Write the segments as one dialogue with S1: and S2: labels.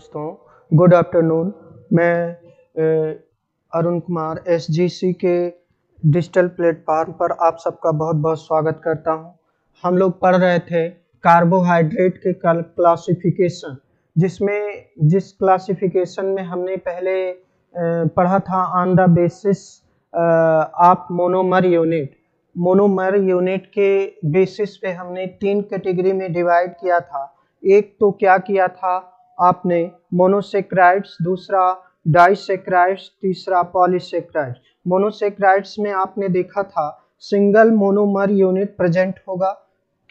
S1: दोस्तों, good afternoon. मैं अरुण कुमार एसजीसी के डिजिटल प्लेटफॉर्म पर आप सबका बहुत बहुत स्वागत करता हूं। हम लोग पढ़ रहे थे कार्बोहाइड्रेट के क्लासिफिकेशन, जिस क्लासिफिकेशन में हमने पहले पढ़ा था on the basis of monomer unit. Monomer unit के बेसिस पे हमने 3 कैटेगरी में डिवाइड किया था। एक तो क्या किया था आपने, मोनोसेक्राइड्स, दूसरा डाइसेक्राइड्स, तीसरा पॉलीसेक्राइड्स। मोनोसेक्राइड्स में आपने देखा था सिंगल मोनोमर यूनिट प्रेजेंट होगा।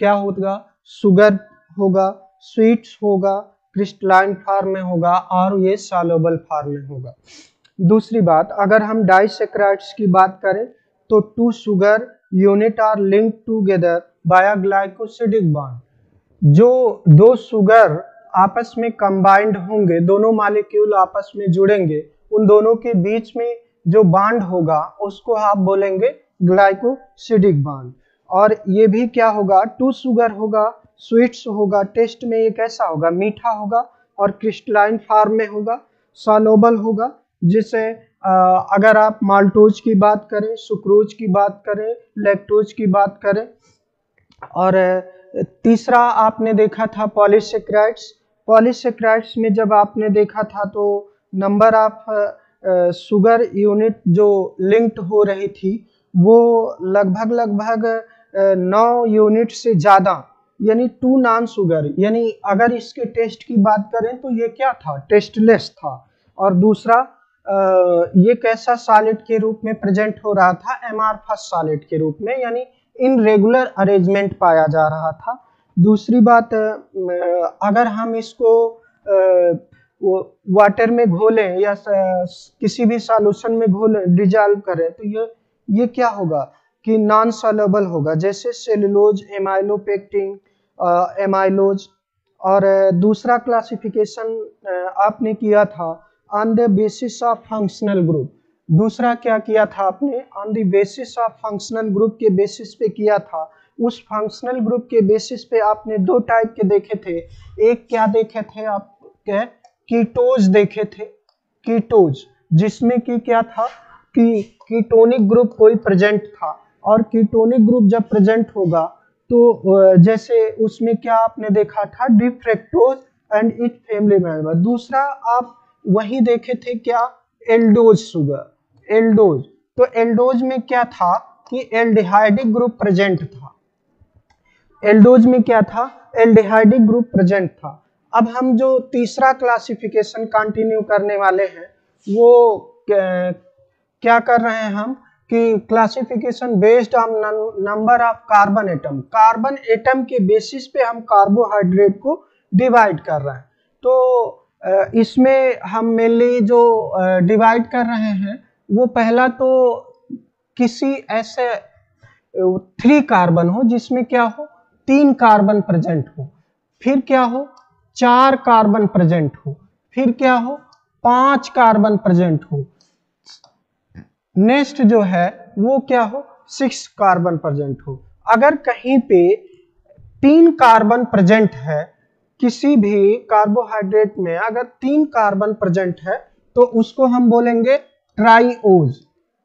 S1: क्या होगा? शुगर होगा, स्वीट्स होगा, क्रिस्टलाइन फॉर्म में होगा और ये सॉल्युबल फॉर्म में होगा। दूसरी बात, अगर हम डाइसेक्राइड्स की बात करें तो 2 sugar unit are linked together by glycosidic bond. जो 2 शुगर आपस में कंबाइंड होंगे, दोनों मॉलिक्यूल आपस में जुड़ेंगे, उन दोनों के बीच में जो बॉन्ड होगा उसको आप बोलेंगे ग्लाइकोसिडिक बॉन्ड। और ये भी क्या होगा? 2 शुगर होगा, स्वीट्स होगा, टेस्ट में ये कैसा होगा? मीठा होगा और क्रिस्टलाइन फॉर्म में होगा, सॉल्युबल होगा। जिसे अगर आप माल्टोज की बात करें, सुक्रोज की बात करें, लैक्टोज की बात करें। और तीसरा आपने देखा था पॉलीसेक्राइड्स। पॉलीसेक्राइड्स में जब आपने देखा था तो नंबर ऑफ शुगर यूनिट जो लिंक्ड हो रही थी वो लगभग 9 यूनिट से ज़्यादा, यानी 2 नॉन शुगर। यानी अगर इसके टेस्ट की बात करें तो ये क्या था? टेस्टलेस था। और दूसरा ये कैसा सॉलिड के रूप में प्रेजेंट हो रहा था? एमार्फस सॉलिड के रूप में, यानी इनरेगुलर अरेंजमेंट पाया जा रहा था। दूसरी बात, अगर हम इसको वाटर में घोलें या किसी भी सॉल्यूशन में घोलें, डिजॉल्व करें, तो ये क्या होगा कि नॉन सॉल्युबल होगा, जैसे सेलुलोज, एमाइलोपेक्टिन, एमाइलोज। और दूसरा क्लासिफिकेशन आपने किया था on the basis of functional group. दूसरा क्या किया था आपने? On the basis of functional group के बेसिस पे किया था। उस फंक्शनल ग्रुप के बेसिस पे आपने 2 टाइप के देखे थे। एक क्या देखे थे आप? कीटोज देखे थे, कीटोज, जिसमें कि क्या था कि कीटोनिक ग्रुप कोई प्रेजेंट था। और कीटोनिक ग्रुप जब प्रेजेंट होगा तो जैसे उसमें क्या आपने देखा था? D fructose and it family member. दूसरा आप वही देखे थे क्या? Aldose sugar, aldose. तो एल्डोज में क्या था कि एल्डिहाइडिक ग्रुप प्रेजेंट था। एल्डोज में क्या था? एल्डिहाइडिक ग्रुप प्रेजेंट था। अब हम जो तीसरा क्लासिफिकेशन कंटिन्यू करने वाले हैं वो क्या कर रहे हैं हम कि classification based on number of carbon atom. Carbon atom के बेसिस पे हम कार्बोहाइड्रेट को डिवाइड कर रहे हैं। तो इसमें हम मेनली जो डिवाइड कर रहे हैं वो पहला तो किसी ऐसे 3 कार्बन हो जिसमें क्या हो? 3 कार्बन प्रेजेंट हो, फिर क्या हो? 4 कार्बन प्रेजेंट हो, फिर क्या हो? 5 कार्बन प्रेजेंट हो। नेक्स्ट जो है वो क्या हो? 6 कार्बन प्रेजेंट हो। अगर कहीं पे 3 कार्बन प्रेजेंट है, किसी भी कार्बोहाइड्रेट में अगर 3 कार्बन प्रेजेंट है तो उसको हम बोलेंगे ट्राइओज।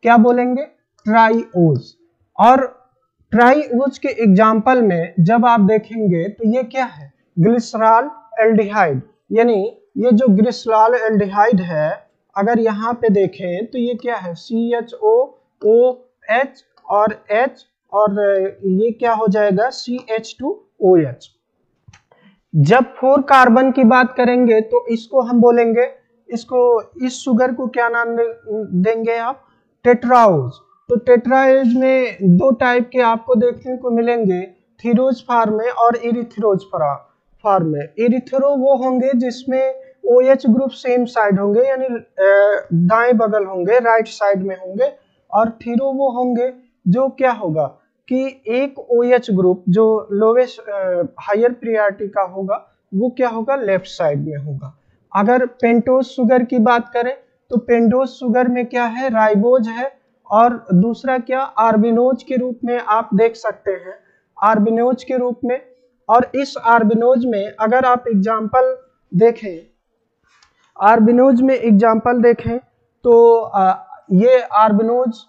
S1: क्या बोलेंगे? ट्राइओज। और ट्राइओज के एग्जाम्पल में जब आप देखेंगे तो ये क्या है? Glycerol aldehyde. यानी ये जो ग्लिसरॉल एल्डिहाइड है, अगर यहाँ पे देखें तो ये क्या है? CHOOH और H, और ये क्या हो जाएगा? CH2OH। जब 4 कार्बन की बात करेंगे तो इसको हम बोलेंगे, इस शुगर को क्या नाम देंगे आप? टेट्राओज। तो टेट्राओज में 2 टाइप के आपको देखने को मिलेंगे, थीरोज फॉर्म में और इरिथ्रोज फॉर्म में। इरिथ्रो वो होंगे जिसमें OH ग्रुप सेम साइड होंगे, यानी दाएं बगल होंगे, राइट साइड में होंगे। और थीरो वो होंगे जो क्या होगा कि एक OH ग्रुप जो लोवेस्ट हायर प्रायोरिटी का होगा वो क्या होगा? लेफ्ट साइड में होगा। अगर पेंटोज शुगर की बात करें तो पेंटोज शुगर में क्या है? राइबोज है। और दूसरा क्या? आर्बिनोज के रूप में आप देख सकते हैं, आर्बिनोज के रूप में। और इस आर्बिनोज में अगर आप एग्जाम्पल देखें आर्बिनोज में एग्जाम्पल देखें तो ये आर्बिनोज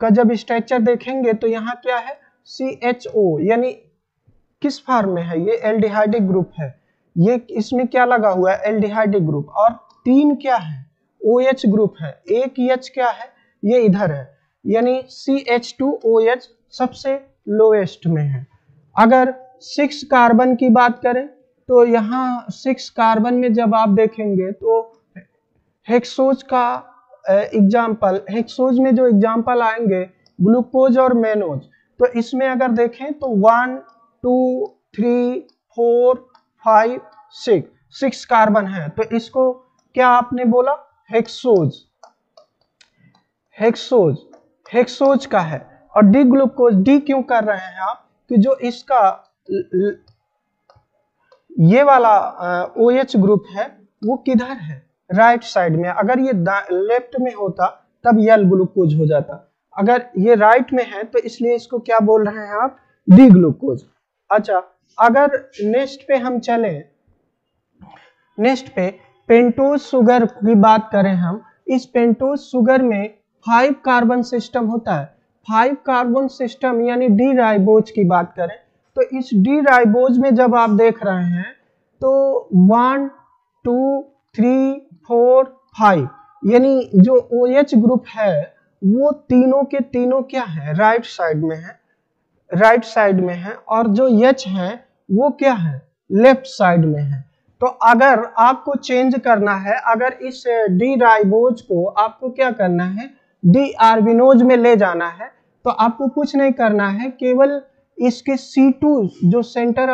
S1: का जब स्ट्रक्चर देखेंगे तो यहाँ क्या है CHO, यानी किस फॉर्म में है, ये एल्डिहाइडिक ग्रुप है, ये इसमें क्या लगा हुआ है एल्डिहाइडिक ग्रुप, और 3 क्या है OH ग्रुप है, एक H क्या है ये इधर है, यानी CH2OH सबसे लोएस्ट में है। अगर 6 कार्बन की बात करें तो यहाँ 6 कार्बन में जब आप देखेंगे तो हेक्सोज का एग्जाम्पल, हेक्सोज में जो एग्जाम्पल आएंगे ग्लूकोज और मेनोज, तो इसमें अगर देखें तो 1 2 3 4 5 6 कार्बन है, तो इसको क्या आपने बोला हेक्सोज, हेक्सोज हेक्सोज का है। और डी ग्लूकोज, डी क्यों कर रहे हैं आप कि जो इसका ये वाला OH ग्रुप है वो किधर है राइट साइड में, अगर ये लेफ्ट में होता तब यल ग्लूकोज हो जाता, अगर ये राइट में है तो इसलिए इसको क्या बोल रहे हैं आप डी ग्लूकोज। अच्छा, अगर नेक्स्ट पे हम चले, नेक्स्ट पे पेंटोज शुगर की बात करें हम, इस पेंटोज शुगर में 5 कार्बन सिस्टम होता है, 5 कार्बन सिस्टम यानी डी राइबोज की बात करें तो इस डी राइबोज में जब आप देख रहे हैं तो 1 2 3 4 5 यानी जो OH ग्रुप है वो तीनों के तीनों क्या है राइट साइड में है, राइट साइड में है, और जो H है वो क्या है लेफ्ट साइड में है। तो अगर आपको चेंज करना है, अगर इस डी राइबोज को आपको क्या करना है डी आर्बिनोज में ले जाना है, तो आपको कुछ नहीं करना है, केवल इसके C2 जो सेंटर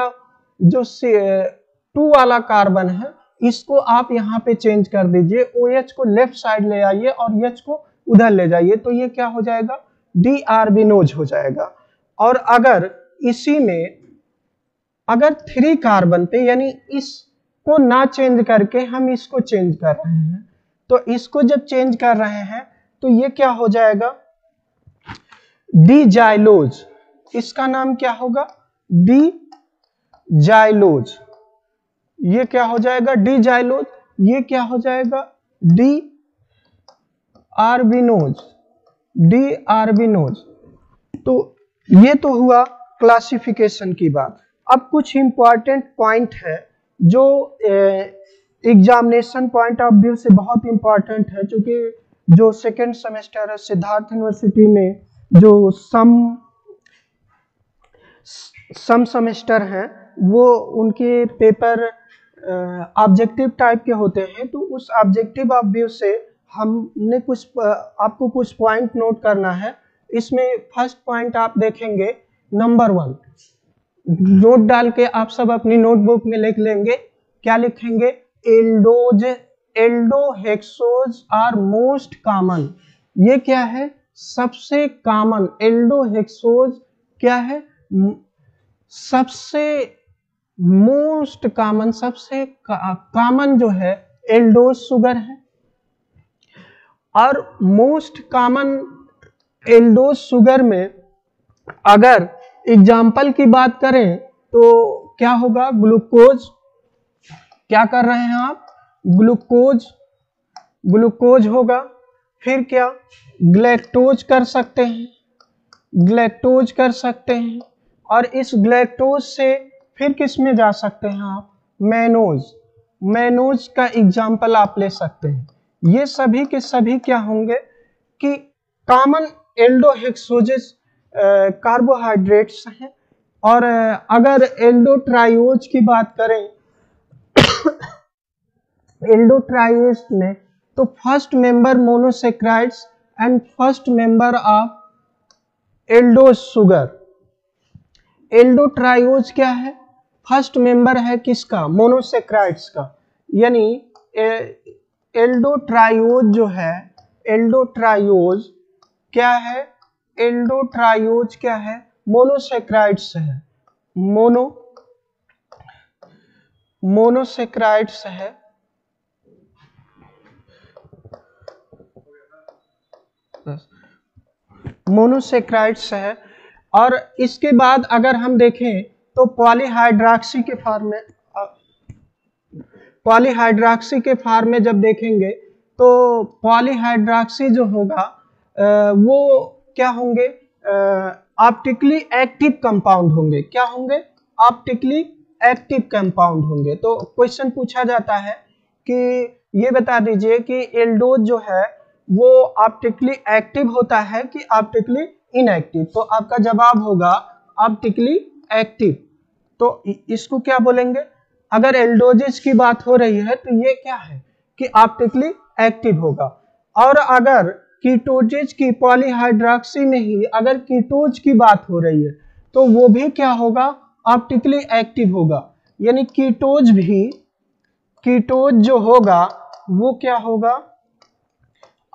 S1: जो 2 वाला कार्बन है इसको आप यहाँ पे चेंज कर दीजिए, OH को लेफ्ट साइड ले आइए और H को उधर ले जाइए, तो ये क्या हो जाएगा डी आर्बिनोज हो जाएगा। और अगर इसी में अगर 3 कार्बन पे, यानी इसको ना चेंज करके हम इसको चेंज कर रहे हैं, तो इसको जब चेंज कर रहे हैं तो ये क्या हो जाएगा डी जाइलोज, इसका नाम क्या होगा डी जाइलोज, ये क्या हो जाएगा डी जाइलोज, ये क्या हो जाएगा डी आर्बिनोज, डी आर्बिनोज। तो ये तो हुआ क्लासिफिकेशन की बात। अब कुछ इंपॉर्टेंट पॉइंट है जो एग्जामिनेशन पॉइंट ऑफ व्यू से बहुत इंपॉर्टेंट है, क्योंकि जो सेकेंड सेमेस्टर है सिद्धार्थ यूनिवर्सिटी में जो सम सेमेस्टर हैं वो उनके पेपर ऑब्जेक्टिव टाइप के होते हैं, तो उस ऑब्जेक्टिव ऑफ व्यू से हमने कुछ आपको कुछ पॉइंट नोट करना है। इसमें फर्स्ट पॉइंट आप देखेंगे नंबर 1, नोट डाल के आप सब अपनी नोटबुक में लिख लेंगे, क्या लिखेंगे एल्डोहेक्सोज आर मोस्ट कॉमन, ये क्या है सबसे कॉमन, एल्डोहेक्सोज क्या है सबसे मोस्ट कॉमन, सबसे कॉमन जो है एल्डोज शुगर है। और मोस्ट कॉमन एल्डोज शुगर में अगर एग्जाम्पल की बात करें तो क्या होगा ग्लूकोज, क्या कर रहे हैं आप ग्लूकोज, ग्लूकोज होगा, फिर क्या ग्लैक्टोज कर सकते हैं, ग्लैक्टोज कर सकते हैं, और इस ग्लैक्टोज से फिर किस में जा सकते हैं आप मैनोज, मैनोज का एग्जाम्पल आप ले सकते हैं। ये सभी के सभी क्या होंगे कि कॉमन एल्डोहेक्सोजेस कार्बोहाइड्रेट्स हैं। और अगर एल्डोट्राइओज की बात करें एल्डोट्राइओज में तो first member monosaccharides and first member of aldose sugar. Aldotriose क्या है फर्स्ट मेंबर है किसका मोनोसेक्राइड्स का, यानी एल्डोट्राइओज जो है एल्डोट्राइओज क्या है एल्डोट्राइओज क्या है मोनोसेक्राइड्स है, मोनोसेक्राइड्स है। मोनोसेक्राइड्स है। और इसके बाद अगर हम देखें तो पॉलीहाइड्रॉक्सी के फॉर्म में पॉलीहाइड्रॉक्सी के फॉर्म में जब देखेंगे तो पॉलीहाइड्रॉक्सी जो होगा वो क्या होंगे, ऑप्टिकली एक्टिव कंपाउंड होंगे। क्या होंगे? ऑप्टिकली एक्टिव कंपाउंड होंगे। तो क्वेश्चन पूछा जाता है कि ये बता दीजिए कि एल्डोज जो है वो ऑप्टिकली एक्टिव होता है कि ऑप्टिकली इनएक्टिव। तो आपका जवाब होगा ऑप्टिकली एक्टिव। तो इसको क्या बोलेंगे? अगर एल्डोजेस की बात हो रही है तो ये क्या है कि ऑप्टिकली एक्टिव होगा। और अगर कीटोजेज की पॉलीहाइड्रॉक्सी में ही अगर कीटोज की बात हो रही है तो वो भी क्या होगा? ऑप्टिकली एक्टिव होगा। यानी कीटोज जो होगा वो क्या होगा?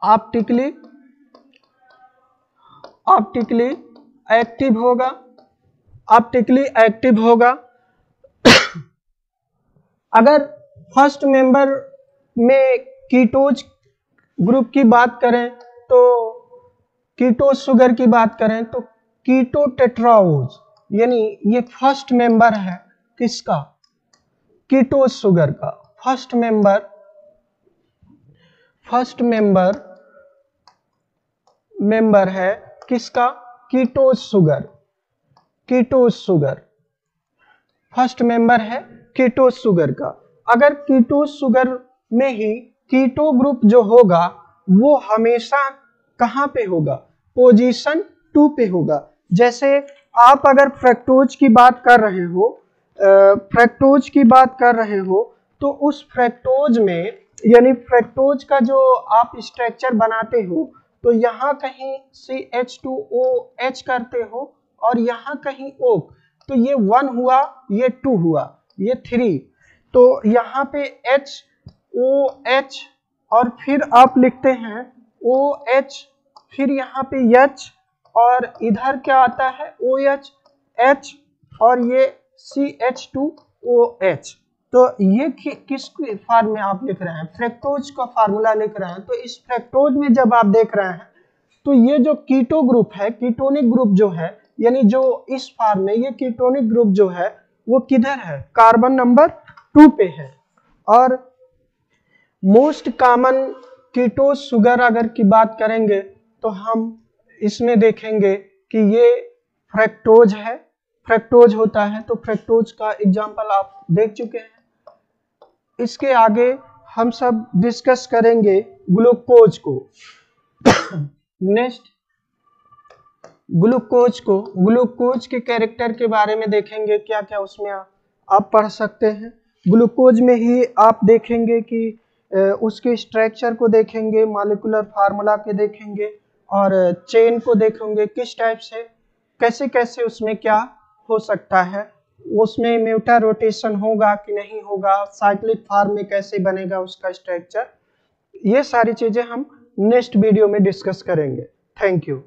S1: ऑप्टिकली एक्टिव होगा। ऑप्टिकली एक्टिव होगा। अगर फर्स्ट मेंबर में कीटोज ग्रुप की बात करें तो कीटोज शुगर की बात करें तो कीटो टेट्राओज, यानी ये फर्स्ट मेंबर है किसका? कीटोज शुगर का। फर्स्ट मेंबर है किसका? कीटोज शुगर फर्स्ट मेंबर है कीटोज शुगर का। अगर कीटोज शुगर में ही कीटो ग्रुप जो होगा वो हमेशा कहां पे होगा? पोजीशन 2 पे होगा। जैसे आप अगर फ्रक्टोज की बात कर रहे हो तो उस फ्रक्टोज में, यानी फ्रक्टोज का जो आप स्ट्रक्चर बनाते हो तो यहाँ कहीं CH2OH करते हो और यहाँ कहीं O, तो ये 1 हुआ, ये 2 हुआ, ये 3, तो यहाँ पे HOH और फिर आप लिखते हैं OH, फिर यहाँ पे H और इधर क्या आता है OH, H और ये CH2OH। तो ये किस फॉर्म में आप लिख रहे हैं? फ्रक्टोज का फार्मूला लिख रहे हैं। तो इस फ्रक्टोज में जब आप देख रहे हैं तो ये जो कीटो ग्रुप है, कीटोनिक ग्रुप जो है, यानी जो इस फॉर्म में ये कीटोनिक ग्रुप जो है वो किधर है? कार्बन नंबर 2 पे है। और मोस्ट कॉमन कीटोज शुगर अगर की बात करेंगे तो हम इसमें देखेंगे कि ये फ्रक्टोज है, फ्रक्टोज होता है। तो फ्रक्टोज का एग्जांपल आप देख चुके हैं। इसके आगे हम सब डिस्कस करेंगे ग्लूकोज को। नेक्स्ट ग्लूकोज के कैरेक्टर के बारे में देखेंगे, क्या क्या उसमें आप पढ़ सकते हैं। ग्लूकोज में ही आप देखेंगे कि उसके स्ट्रक्चर को देखेंगे, मॉलिक्यूलर फार्मूला के देखेंगे और चेन को देखेंगे, किस टाइप से कैसे कैसे उसमें क्या हो सकता है, उसमें म्यूटा रोटेशन होगा कि नहीं होगा, साइक्लिक फॉर्म में कैसे बनेगा उसका स्ट्रक्चर। ये सारी चीजें हम नेक्स्ट वीडियो में डिस्कस करेंगे। Thank you.